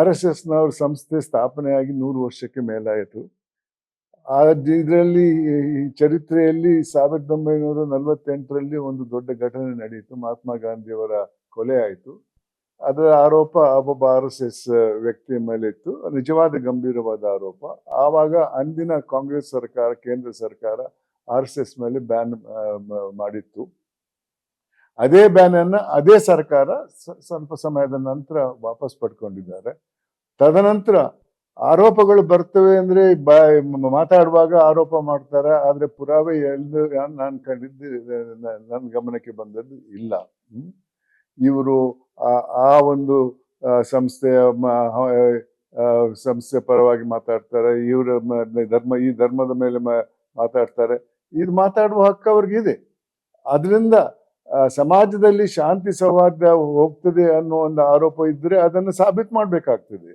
RSSನವ್ರ ಸಂಸ್ಥೆ ಸ್ಥಾಪನೆಯಾಗಿ 100 ವರ್ಷಕ್ಕೆ ಮೇಲಾಯಿತು. ಇದರಲ್ಲಿ ಈ ಚರಿತ್ರೆಯಲ್ಲಿ 1948ರಲ್ಲಿ ಒಂದು ದೊಡ್ಡ ಘಟನೆ ನಡೆಯಿತು. ಮಹಾತ್ಮ ಗಾಂಧಿಯವರ ಕೊಲೆ ಆಯಿತು. ಅದರ ಆರೋಪ ಒಬ್ಬ RSS ವ್ಯಕ್ತಿಯ ಮೇಲೆ ಇತ್ತು. ನಿಜವಾದ ಗಂಭೀರವಾದ ಆರೋಪ. ಆವಾಗ ಅಂದಿನ ಕಾಂಗ್ರೆಸ್ ಸರ್ಕಾರ, ಕೇಂದ್ರ ಸರ್ಕಾರ RSS ಮೇಲೆ ಬ್ಯಾನ್ ಮಾಡಿತ್ತು. ಅದೇ ಬ್ಯಾನ್ ಅನ್ನ ಅದೇ ಸರ್ಕಾರ ಸ್ವಲ್ಪ ಸಮಯದ ನಂತರ ವಾಪಸ್ ಪಡ್ಕೊಂಡಿದ್ದಾರೆ. ತದನಂತರ ಆರೋಪಗಳು ಬರ್ತವೆ ಅಂದ್ರೆ ಮಾತಾಡುವಾಗ ಆರೋಪ ಮಾಡ್ತಾರೆ, ಆದ್ರೆ ಪುರಾವೆ ಎಲ್ಲಿ ನಾನು ಕಂಡಿದ್ದು ನನ್ನ ಗಮನಕ್ಕೆ ಬಂದದ್ದು ಇಲ್ಲ. ಇವರು ಆ ಒಂದು ಸಂಸ್ಥೆ ಪರವಾಗಿ ಮಾತಾಡ್ತಾರೆ, ಈ ಧರ್ಮದ ಮೇಲೆ ಮಾತಾಡ್ತಾರೆ. ಇದು ಮಾತಾಡುವ ಹಕ್ಕು ಅವ್ರಿಗಿದೆ. ಅದರಿಂದ ಸಮಾಜದಲ್ಲಿ ಶಾಂತಿ ಸೌಹಾರ್ದ ಹೋಗ್ತದೆ ಅನ್ನೋ ಒಂದು ಆರೋಪ ಇದ್ರೆ ಅದನ್ನು ಸಾಬೀತು ಮಾಡ್ಬೇಕಾಗ್ತದೆ.